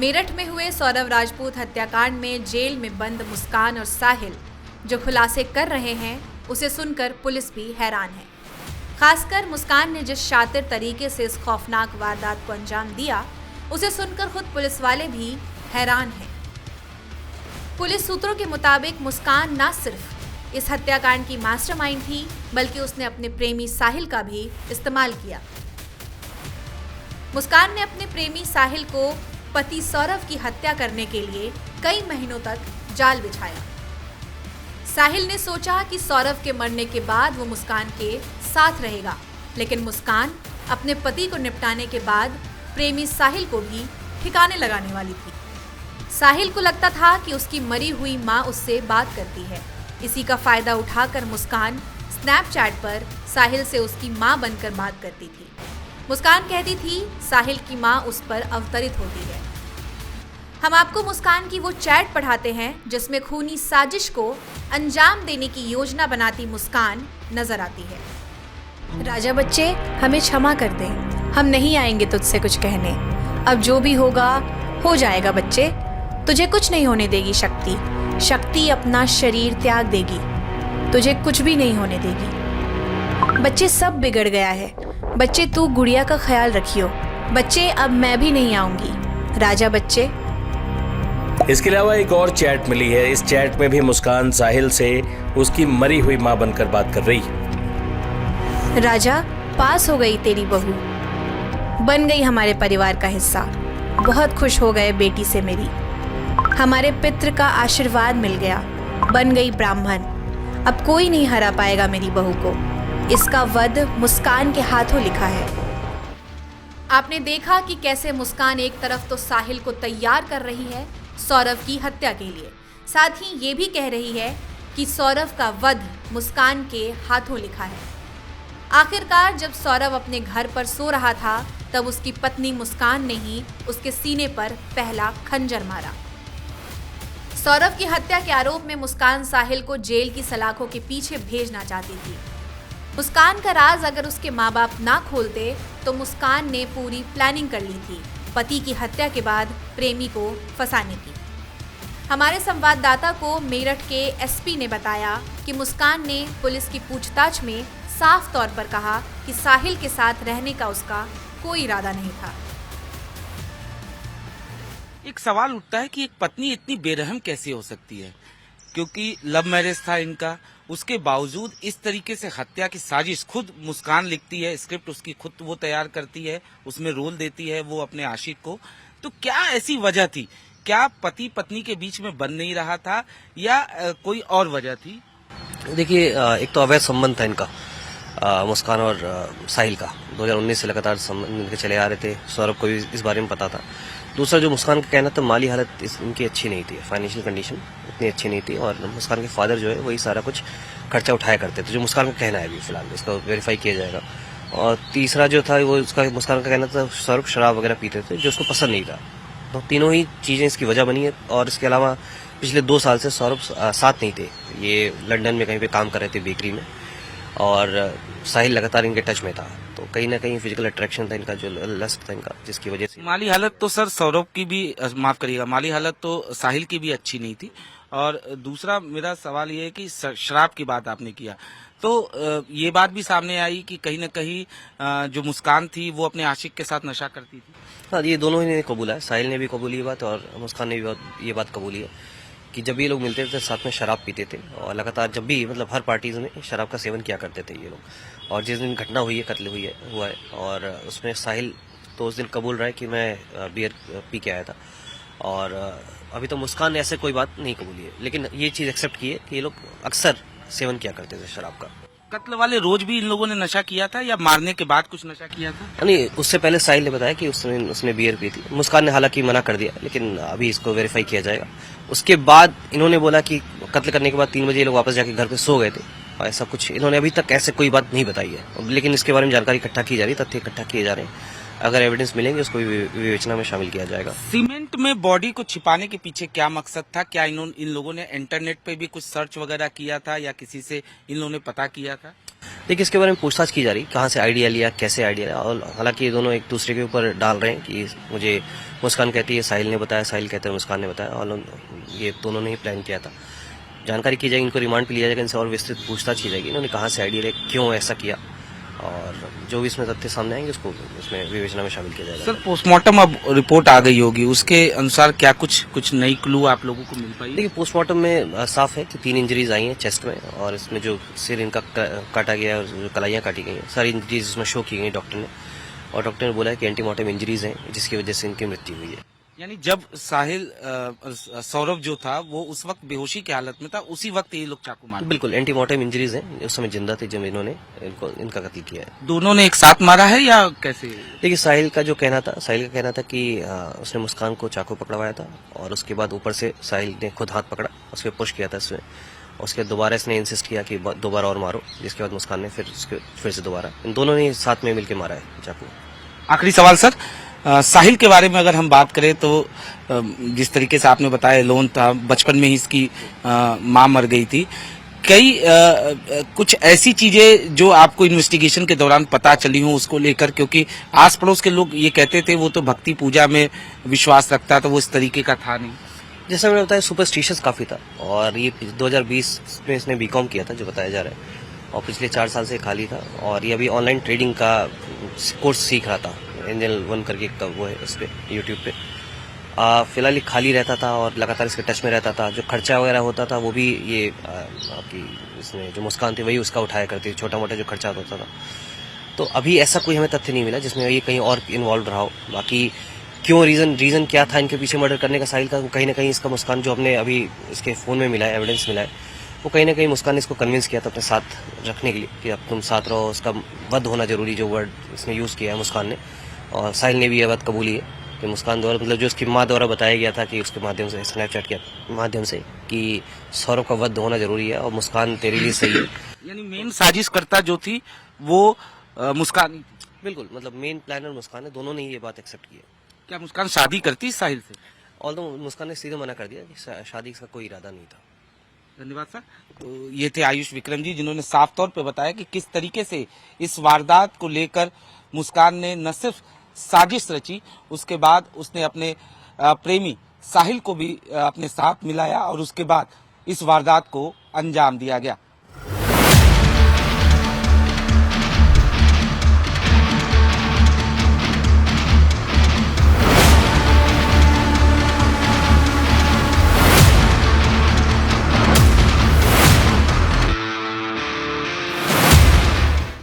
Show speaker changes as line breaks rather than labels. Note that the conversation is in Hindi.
मेरठ में हुए सौरव राजपूत हत्याकांड में जेल में बंद मुस्कान और साहिल जो खुलासे कर रहे हैं उसे सुनकर पुलिस भी हैरान है। खासकर मुस्कान ने जिस शातिर तरीके से इस खौफनाक वारदात को अंजाम दिया उसे सुनकर खुद पुलिस वाले भी हैरान हैं। पुलिस सूत्रों के मुताबिक मुस्कान न सिर्फ इस हत्याकांड की मास्टरमाइंड थी बल्कि उसने अपने प्रेमी साहिल का भी इस्तेमाल किया। मुस्कान ने अपने प्रेमी साहिल को पति सौरव की हत्या करने के लिए कई महीनों तक जाल बिछाया। साहिल ने सोचा कि सौरव के मरने के बाद वो मुस्कान के साथ रहेगा, लेकिन मुस्कान अपने पति को निपटाने के बाद प्रेमी साहिल को भी ठिकाने लगाने वाली थी। साहिल को लगता था कि उसकी मरी हुई मां उससे बात करती है। इसी का फायदा उठाकर मुस्कान स्नैपचैट पर साहिल से उसकी मां बनकर बात करती थी। मुस्कान कहती थी साहिल की मां उस पर अवतरित होती है। हम आपको मुस्कान की वो चैट पढ़ाते हैं जिसमें खूनी साजिश को अंजाम देने की योजना बनाती मुस्कान नजर आती है। राजा बच्चे, हमें क्षमा कर दे, हम नहीं आएंगे तुझसे कुछ कहने। अब जो भी होगा हो जाएगा बच्चे। तुझे कुछ नहीं होने देगी शक्ति। शक्ति अपना शरीर त्याग देगी, तुझे कुछ भी नहीं होने देगी। बच्चे, सब बिगड़ गया है। बच्चे, तू गुड़िया का ख्याल रखियो। बच्चे, अब मैं भी नहीं आऊंगी। राजा बच्चे।
इसके अलावा एक और चैट मिली है। इस चैट में भी मुस्कान साहिल से उसकी मरी हुई मां बनकर बात कर रही है।
राजा, पास हो गई तेरी बहू, बन गई हमारे परिवार का हिस्सा। बहुत खुश हो गए बेटी से मेरी। हमारे पितृ का आशीर्वाद मिल गया, बन गई ब्राह्मण। अब कोई नहीं हरा पाएगा मेरी बहू को। इसका वध मुस्कान के हाथों लिखा है। आपने देखा कि कैसे मुस्कान एक तरफ तो साहिल को तैयार कर रही है सौरव की हत्या के लिए, साथ ही ये भी कह रही है कि सौरव का वध मुस्कान के हाथों लिखा है। आखिरकार जब सौरव अपने घर पर सो रहा था तब उसकी पत्नी मुस्कान ने ही उसके सीने पर पहला खंजर मारा। सौरव की हत्या के आरोप में मुस्कान साहिल को जेल की सलाखों के पीछे भेजना चाहती थी। मुस्कान का राज अगर उसके माँ बाप ना खोलते तो मुस्कान ने पूरी प्लानिंग कर ली थी पति की हत्या के बाद प्रेमी को फंसाने की। हमारे संवाददाता को मेरठ के एसपी ने बताया कि मुस्कान ने पुलिस की पूछताछ में साफ तौर पर कहा कि साहिल के साथ रहने का उसका कोई इरादा नहीं था।
एक सवाल उठता है कि एक पत्नी इतनी बेरहम कैसे हो सकती है, क्योंकि लव मैरिज था इनका। उसके बावजूद इस तरीके से हत्या की साजिश खुद मुस्कान लिखती है, स्क्रिप्ट उसकी खुद वो तैयार करती है, उसमें रोल देती है वो अपने आशिक को। तो क्या ऐसी वजह थी? क्या पति पत्नी के बीच में बन नहीं रहा था या कोई और वजह थी?
देखिए, एक तो अवैध संबंध था इनका, मुस्कान और साहिल का। 2019 से लगातार संबंध चले आ रहे थे। सौरभ को भी इस बारे में पता था। दूसरा, जो मुस्कान का कहना था, माली हालत इनकी अच्छी नहीं थी, फाइनेंशियल कंडीशन इतनी अच्छी नहीं थी और मुस्कान के फादर जो है वही सारा कुछ खर्चा उठाया करते थे, जो मुस्कान का कहना है अभी फिलहाल, इसको वेरीफाई किया जाएगा। और तीसरा जो था वो उसका मुस्कान का कहना था सौरभ शराब वगैरह पीते थे जो उसको पसंद नहीं था। तो तीनों ही चीज़ें इसकी वजह बनी है। और इसके अलावा पिछले 2 साल से सौरभ साथ नहीं थे, ये लंदन में कहीं पे काम कर रहे थे बेकरी में, और साहिल लगातार इनके टच में था। तो कहीं ना कहीं फिजिकल अट्रैक्शन था इनका, जो लस्ट था इनका, जिसकी वजह से
माली हालत तो सर सौरभ की भी, माफ करिएगा, माली हालत तो साहिल की भी अच्छी नहीं थी। और दूसरा मेरा सवाल ये है कि शराब की बात आपने किया तो ये बात भी सामने आई कि कहीं न कहीं जो मुस्कान थी वो अपने आशिक के साथ नशा करती थी।
हाँ, ये दोनों ही ने कबूला है। साहिल ने भी कबूली ये बात और मुस्कान ने भी ये बात कबूली है कि जब ये लोग मिलते थे साथ में शराब पीते थे और लगातार जब भी, मतलब हर पार्टीज में शराब का सेवन किया करते थे ये लोग। और जिस दिन घटना हुई है, कत्ल हुआ है, और उसमें साहिल तो उस दिन कबूल रहा है कि मैं बियर पी के आया था। और अभी तो मुस्कान ने ऐसे कोई बात नहीं कबूली है, लेकिन ये चीज़ एक्सेप्ट की है कि ये लोग अक्सर सेवन किया करते थे शराब का।
कत्ल वाले रोज भी इन लोगों ने नशा किया था या मारने के बाद कुछ नशा किया था?
नहीं, उससे पहले साहिल ने बताया कि उसने बियर पी थी। मुस्कान ने हालांकि मना कर दिया, लेकिन अभी इसको वेरीफाई किया जाएगा। उसके बाद इन्होंने बोला कि कत्ल करने के बाद 3 बजे ये लोग वापस जाके घर पे सो गए थे। ऐसा कुछ इन्होंने अभी तक ऐसे कोई बात नहीं बताई है, लेकिन इसके बारे में जानकारी इकट्ठा की जा रही है, तथ्य इकट्ठा किए जा रहे हैं। अगर एविडेंस मिलेंगे उसको विवेचना में शामिल किया जाएगा।
सीमेंट में बॉडी को छिपाने के पीछे क्या मकसद था? क्या इन लोगों ने इंटरनेट पे भी कुछ सर्च वगैरह किया था या किसी से इन लोगों ने पता किया था?
देखिए इसके बारे में पूछताछ की जा रही, कहाँ से आइडिया लिया, कैसे आइडिया लिया, और हालांकि ये दोनों एक दूसरे के ऊपर डाल रहे हैं कि मुझे मुस्कान कहती है साहिल ने बताया, साहिल कहते हैं मुस्कान ने बताया, और ये दोनों ने ही प्लान किया था। जानकारी की जाएगी, इनको रिमांड पे लिया जाएगा, इनसे और विस्तृत पूछताछ की जाएगी, इन्होंने कहाँ से आइडिया लिया, क्यों ऐसा किया, और जो भी इसमें तथ्य सामने आएंगे उसको इसमें विवेचना में शामिल किया जाएगा।
सर पोस्टमार्टम अब रिपोर्ट आ गई होगी, उसके अनुसार क्या कुछ नई क्लू आप लोगों को मिल पाई?
देखिए पोस्टमार्टम में साफ है कि 3 इंजरीज आई हैं चेस्ट में, और इसमें जो सिर इनका काटा गया है और जो कलाइयाँ काटी गई हैं, सारी इंजरीज इसमें शो की गई डॉक्टर ने, और डॉक्टर ने बोला है कि एंटीमॉर्टम इंजरीज हैं जिसकी वजह से इनकी मृत्यु हुई है।
यानी जब साहिल सौरभ जो था वो उस वक्त बेहोशी की हालत में था, उसी वक्त ये लोग चाकू मारे?
बिल्कुल एंटीमॉर्टम इंजरीज हैं, उस समय जिंदा थे जब इन्होंने इनका कत्ल किया है।
दोनों ने एक साथ मारा है या कैसे?
देखिए साहिल का कहना था कि उसने मुस्कान को चाकू पकड़वाया था, और उसके बाद ऊपर से साहिल ने खुद हाथ पकड़ा, उसके पुश किया था इसमें, उसके दोबारा इसने इंसिस्ट किया कि दोबारा और मारो, जिसके बाद मुस्कान ने फिर से दोबारा, इन दोनों ने साथ में मिलकर मारा है चाकू।
आखिरी सवाल सर, साहिल के बारे में अगर हम बात करें तो जिस तरीके से आपने बताया लोन था, बचपन में ही इसकी मां मर गई थी, कई कुछ ऐसी चीजें जो आपको इन्वेस्टिगेशन के दौरान पता चली हो उसको लेकर, क्योंकि आस पड़ोस के लोग ये कहते थे वो तो भक्ति पूजा में विश्वास रखता था, वो इस तरीके का था नहीं?
जैसा मैंने बताया सुपरस्टिशियस काफी था, और ये 2020 में इसने बीकॉम किया था जो बताया जा रहा है, और पिछले 4 साल से खाली था, और ये अभी ऑनलाइन ट्रेडिंग का कोर्स सीख रहा था, एंजल 1 करके एक वो है उस पर यूट्यूब पे। फिलहाल ये खाली रहता था और लगातार इसके टच में रहता था, जो खर्चा वगैरह होता था वो भी ये आपकी इसमें जो मुस्कान थी वही उसका उठाया करती थी, छोटा मोटा जो खर्चा होता था। तो अभी ऐसा कोई हमें तथ्य नहीं मिला जिसमें ये कहीं और इन्वॉल्व रहा हो। बाकी क्यों रीजन क्या था इनके पीछे मर्डर करने का साहिल का, कहीं ना कहीं इसका मुस्कान जो हमने अभी इसके फोन में मिला है, एविडेंस मिला है, वो कहीं ना कहीं मुस्कान ने इसको कन्विंस किया था अपने साथ रखने के लिए कि अब तुम साथ रहो, उसका वध होना जरूरी, जो वर्ड इसने यूज किया है मुस्कान ने, और साहिल ने भी यह बात कबूली है कि मुस्कान द्वारा, मतलब जो उसकी माँ द्वारा बताया गया था कि उसके माध्यम से, स्नैपचैट के माध्यम से, कि सौरभ का वध होना जरूरी है और मुस्कान तेरे लिए सही है।
यानी मेन साजिशकर्ता जो थी वो मुस्कान ही थी?
बिल्कुल, मतलब मेन प्लानर मुस्कान है, दोनों ने ये बात एक्सेप्ट की है।
क्या मुस्कान शादी करती साहिल से?
ऑल्दो मुस्कान ने सीधे मना कर दिया कि शादी का कोई इरादा नहीं था।
धन्यवाद सर। तो ये थे आयुष विक्रम जी, जिन्होंने साफ तौर पे बताया कि किस तरीके से इस वारदात को लेकर मुस्कान ने न सिर्फ साजिश रची, उसके बाद उसने अपने प्रेमी साहिल को भी अपने साथ मिलाया और उसके बाद इस वारदात को अंजाम दिया गया।